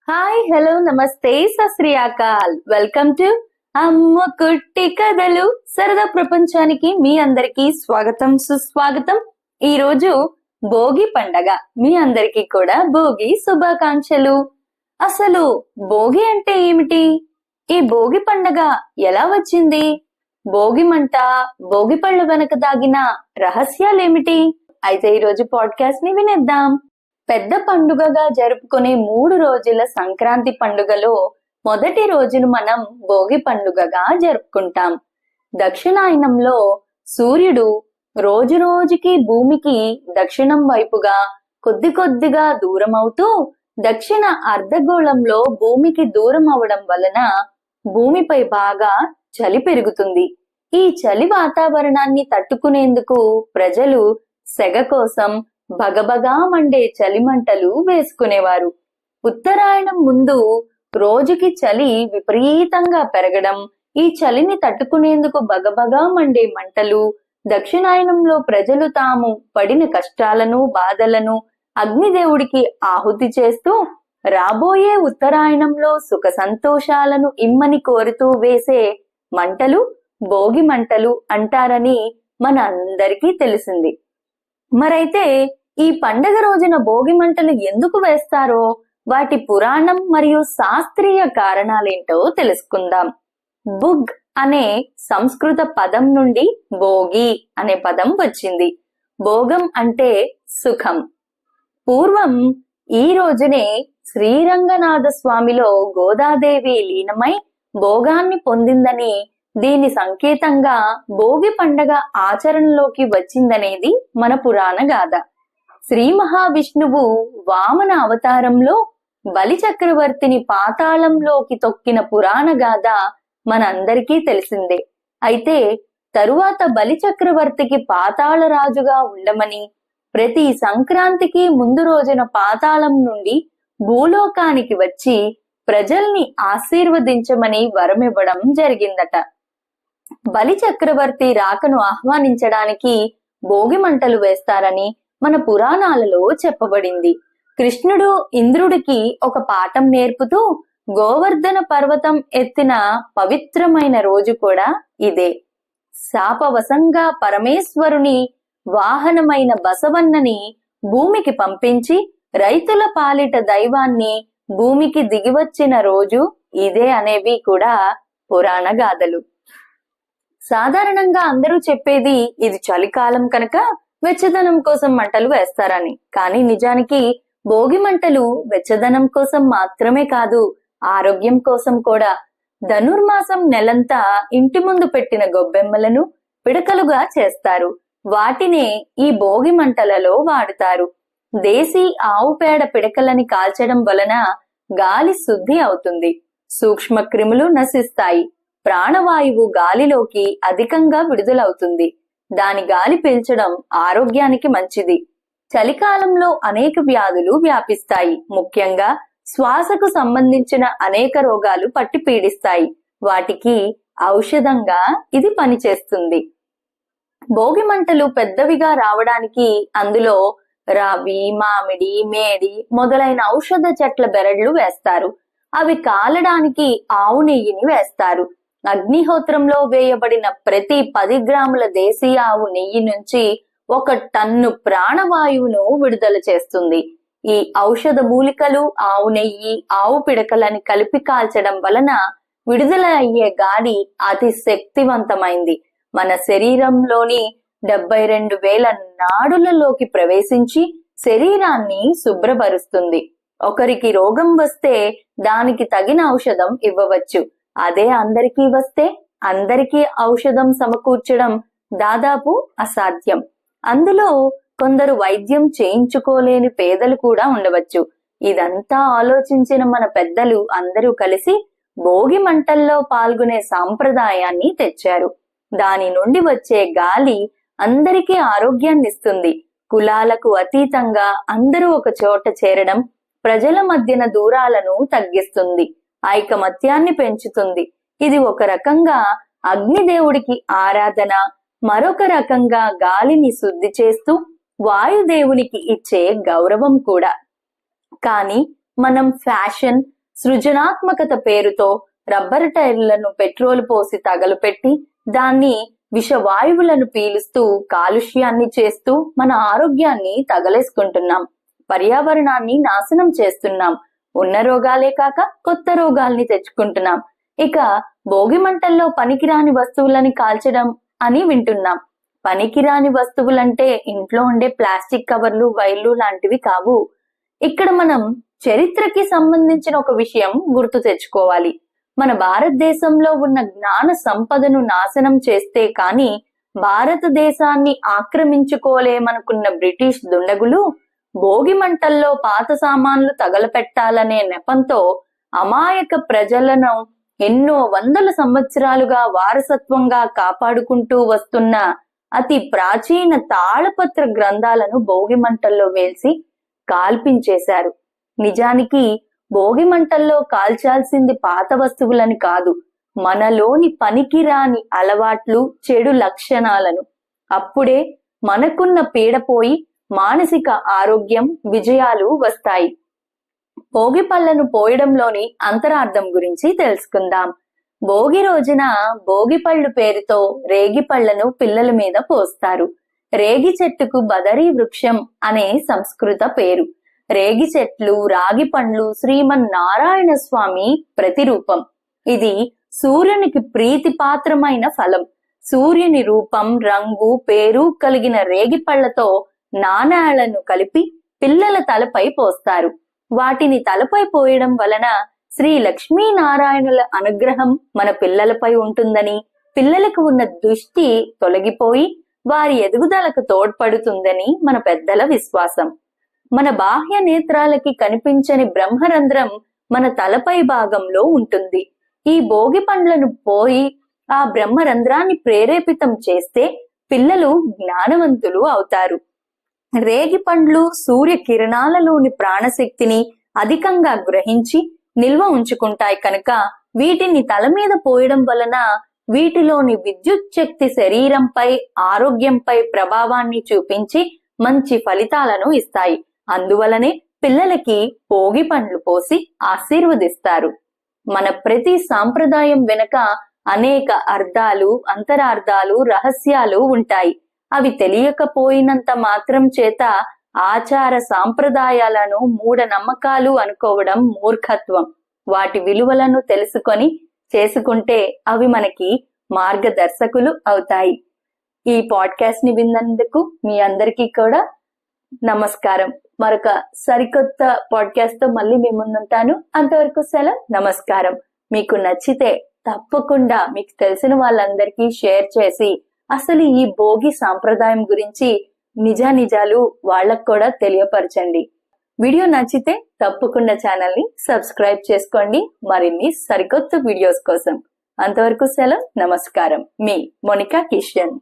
Hi hello నమస్తే సశ్రీ అకాల్. Welcome to అమ్మ కుట్టి కథలు. సరదా ప్రపంచానికి మీ అందరికి స్వాగతం సుస్వాగతం. ఈ రోజు భోగి పండగ. మీ అందరికీ కూడా భోగి శుభాకాంక్షలు. అసలు భోగి అంటే ఏమిటి? ఈ భోగి పండగ ఎలా వచ్చింది? భోగి మంట, భోగి పళ్ళు వెనక దాగిన రహస్యాలేమిటి? అయితే ఈ రోజు పాడ్కాస్ట్ ని వినేద్దాం. పెద్ద పండుగగా జరుపుకునే 3 రోజుల సంక్రాంతి పండుగలో మొదటి రోజును మనం భోగి పండుగగా జరుపుకుంటాం. దక్షిణాయనంలో సూర్యుడు రోజు రోజుకి భూమికి దక్షిణం వైపుగా కొద్ది కొద్దిగా దూరం అవుతూ దక్షిణ అర్ధగోళంలో భూమికి దూరం అవడం వలన భూమిపై బాగా చలి పెరుగుతుంది. ఈ చలి వాతావరణాన్ని తట్టుకునేందుకు ప్రజలు సెగ కోసం బగబగా మండే చలిమంటలు వేసుకునేవారు. ఉత్తరాయణం ముందు రోజుకి చలి విపరీతంగా పెరగడం, ఈ చలిని తట్టుకునేందుకు బగబగా మండే మంటలు, దక్షిణాయనంలో ప్రజలు తాము పడిన కష్టాలను బాధలను అగ్నిదేవుడికి ఆహుతి చేస్తూ రాబోయే ఉత్తరాయణంలో సుఖ సంతోషాలను ఇమ్మని కోరుతూ వేసే మంటలు భోగి మంటలు అంటారని మన అందరికీ తెలిసింది. మరైతే ఈ పండగ రోజున భోగి మంటలు ఎందుకు వేస్తారో, వాటి పురాణం మరియు శాస్త్రీయ కారణాలేంటో తెలుసుకుందాం. బుగ్ అనే సంస్కృత పదం నుండి భోగి అనే పదం వచ్చింది. భోగం అంటే సుఖం. పూర్వం ఈ రోజునే శ్రీరంగనాథ స్వామిలో గోదాదేవి లీనమై భోగాన్ని పొందిందని, దీని సంకేతంగా భోగి పండగ ఆచరణలోకి వచ్చిందనేది మన పురాణ గాథ. శ్రీ మహావిష్ణువు వామన అవతారంలో బలి చక్రవర్తిని పాతాళంలోకి తొక్కిన పురాణ గాథ మనందరికీ తెలిసిందే. అయితే తరువాత బలి చక్రవర్తికి పాతాళ రాజుగా ఉండమని, ప్రతి సంక్రాంతికి ముందు రోజున పాతాళం నుండి భూలోకానికి వచ్చి ప్రజల్ని ఆశీర్వదించమని వరమివ్వడం జరిగిందట. బలి చక్రవర్తి రాకను ఆహ్వానించడానికి భోగి మంటలు వేస్తారని మన పురాణాలలో చెప్పబడింది. కృష్ణుడు ఇంద్రుడికి ఒక పాఠం నేర్పుతూ గోవర్ధన పర్వతం ఎత్తిన పవిత్రమైన రోజు కూడా ఇదే. శాపవశంగా పరమేశ్వరుని వాహనమైన బసవన్నని భూమికి పంపించి రైతుల పాలిట దైవాన్ని భూమికి దిగివచ్చిన రోజు ఇదే అనేవి కూడా పురాణ గాథలు. సాధారణంగా అందరూ చెప్పేది ఇది చలికాలం కనుక వెచ్చదనం కోసం మంటలు వేస్తారని. కానీ నిజానికి భోగి మంటలు వెచ్చదనం కోసం మాత్రమే కాదు, ఆరోగ్యం కోసం కూడా. ధనుర్మాసం నెలంతా ఇంటి ముందు పెట్టిన గొబ్బెమ్మలను పిడకలుగా చేస్తారు. వాటినే ఈ భోగి మంటలలో వాడుతారు. దేశీ ఆవు పేడ పిడకలని కాల్చడం వలన గాలి శుద్ధి అవుతుంది, సూక్ష్మ క్రిములు నశిస్తాయి, ప్రాణవాయువు గాలిలోకి అధికంగా విడుదలవుతుంది. దాని గాలి పీల్చడం ఆరోగ్యానికి మంచిది. చలికాలంలో అనేక వ్యాధులు వ్యాపిస్తాయి. ముఖ్యంగా శ్వాసకు సంబంధించిన అనేక రోగాలు పట్టి పీడిస్తాయి. వాటికి ఔషధంగా ఇది పనిచేస్తుంది. భోగి మంటలు పెద్దవిగా రావడానికి అందులో రావి, మామిడి, మేడి మొదలైన ఔషధ చెట్ల బెరడ్లు వేస్తారు. అవి కాలడానికి ఆవు నెయ్యిని వేస్తారు. అగ్నిహోత్రంలో వేయబడిన ప్రతి 10 గ్రాముల దేశీ ఆవు నెయ్యి నుంచి 1 టన్ను ప్రాణవాయువును విడుదల చేస్తుంది. ఈ ఔషధ మూలికలు ఆవు నెయ్యి, ఆవు పిడకలని కలిపి కాల్చడం వలన విడుదల అయ్యే గాలి అతి శక్తివంతమైంది. మన శరీరంలోని 72,000 నాడులలోకి ప్రవేశించి శరీరాన్ని శుభ్రపరుస్తుంది. ఒకరికి రోగం వస్తే దానికి తగిన ఔషధం ఇవ్వవచ్చు. అదే అందరికీ వస్తే అందరికీ ఔషధం సమకూర్చడం దాదాపు అసాధ్యం. అందులో కొందరు వైద్యం చేయించుకోలేని పేదలు కూడా ఉండవచ్చు. ఇదంతా ఆలోచించిన మన పెద్దలు అందరూ కలిసి భోగి మంటల్లో పాల్గొనే సాంప్రదాయాన్ని తెచ్చారు. దాని నుండి వచ్చే గాలి అందరికీ ఆరోగ్యాన్ని ఇస్తుంది. కులాలకు అతీతంగా అందరూ ఒక చోట చేరడం ప్రజల మధ్యన దూరాలను తగ్గిస్తుంది, ఐకమత్యాన్ని పెంచుతుంది. ఇది ఒక రకంగా అగ్నిదేవుడికి ఆరాధన, మరొక రకంగా గాలిని శుద్ధి చేస్తూ వాయుదేవునికి ఇచ్చే గౌరవం కూడా. కానీ మనం ఫ్యాషన్ సృజనాత్మకత పేరుతో రబ్బర్ టైర్లను పెట్రోల్ పోసి తగలపెట్టి దాన్ని విషవాయువులను పీలుస్తూ కాలుష్యాన్ని చేస్తూ మన ఆరోగ్యాన్ని తగలేసుకుంటున్నాం. పర్యావరణాన్ని నాశనం చేస్తున్నాం. ఉన్న రోగాలే కాక కొత్త రోగాల్ని తెచ్చుకుంటున్నాం. ఇక భోగి మంటల్లో పనికిరాని వస్తువులని కాల్చడం అని వింటున్నాం. పనికిరాని వస్తువులంటే ఇంట్లో ఉండే ప్లాస్టిక్ కవర్లు, వైర్లు లాంటివి కావు. ఇక్కడ మనం చరిత్రకి సంబంధించిన ఒక విషయం గుర్తు తెచ్చుకోవాలి. మన భారతదేశంలో ఉన్న జ్ఞాన సంపదను నాశనం చేస్తే కాని భారతదేశాన్ని ఆక్రమించుకోలేమనుకున్న బ్రిటిష్ దుండగులు భోగి మంటల్లో పాత సామాన్లు తగలపెట్టాలనే నెపంతో అమాయక ప్రజలను ఎన్నో వందల సంవత్సరాలుగా వారసత్వంగా కాపాడుకుంటూ వస్తున్న అతి ప్రాచీన తాళపత్ర గ్రంథాలను భోగి మంటల్లో వేల్చి కాల్పించేశారు. నిజానికి భోగి మంటల్లో కాల్చాల్సింది పాత వస్తువులని కాదు, మనలోని పనికిరాని అలవాట్లు, చెడు లక్షణాలను. అప్పుడే మనకున్న పీడ పోయి మానసిక ఆరోగ్యం, విజయాలు వస్తాయి. భోగి పళ్లను పోయడంలోని అంతరార్థం గురించి తెలుసుకుందాం. భోగి రోజున భోగి పళ్ళు పేరుతో రేగి పళ్లను పిల్లల మీద పోస్తారు. రేగి చెట్టుకు బదరీ వృక్షం అనే సంస్కృత పేరు. రేగి చెట్లు, రాగి పండ్లు శ్రీమన్నారాయణ స్వామి ప్రతిరూపం. ఇది సూర్యునికి ప్రీతిపాత్రమైన ఫలం. సూర్యుని రూపం, రంగు, పేరు కలిగిన రేగి పళ్లతో నాణాలను కలిపి పిల్లల తలపై పోస్తారు. వాటిని తలపై పోయడం వలన శ్రీ లక్ష్మీనారాయణుల అనుగ్రహం మన పిల్లలపై ఉంటుందని, పిల్లలకు ఉన్న దృష్టి తొలగిపోయి వారి ఎదుగుదలకు తోడ్పడుతుందని మన పెద్దల విశ్వాసం. మన బాహ్య నేత్రాలకి కనిపించని బ్రహ్మరంధ్రం మన తలపై భాగంలో ఉంటుంది. ఈ భోగి పండ్లను పోయి ఆ బ్రహ్మరంధ్రాన్ని ప్రేరేపితం చేస్తే పిల్లలు జ్ఞానవంతులు అవుతారు. రేగి పండ్లు సూర్య కిరణాలలోని ప్రాణశక్తిని అధికంగా గ్రహించి నిల్వ ఉంచుకుంటాయి కనుక వీటిని తల మీద పోయడం వలన వీటిలోని విద్యుత్ శక్తి శరీరంపై, ఆరోగ్యంపై ప్రభావాన్ని చూపించి మంచి ఫలితాలను ఇస్తాయి. అందువలనే పిల్లలకి భోగి పండ్లు పోసి ఆశీర్వదిస్తారు. మన ప్రతి సాంప్రదాయం వెనుక అనేక అర్థాలు, అంతరార్థాలు, రహస్యాలు ఉంటాయి. అవి తెలియకపోయినంత మాత్రం చేత ఆచార సాంప్రదాయాలను మూఢనమ్మకాలు అనుకోవడం మూర్ఖత్వం. వాటి విలువలను తెలుసుకొని చేసుకుంటే అవి మనకి మార్గదర్శకులు అవుతాయి. ఈ పాడ్కాస్ట్ ని విన్నందుకు మీ అందరికీ కూడా నమస్కారం. మరొక సరికొత్త పాడ్కాస్ట్ తో మళ్ళీ మీ ముందుంటాను. అంతవరకు సెలవు, నమస్కారం. మీకు నచ్చితే తప్పకుండా మీకు తెలిసిన వాళ్ళందరికీ షేర్ చేసి అసలు ఈ భోగి సాంప్రదాయం గురించి నిజాలు వాళ్ళకు కూడా తెలియపరచండి. వీడియో నచ్చితే తప్పకుండా ఛానల్ ని సబ్స్క్రైబ్ చేసుకోండి మరిన్ని సరికొత్త వీడియోస్ కోసం. అంతవరకు సెలవు, నమస్కారం. మీ మోనికా కిషన్.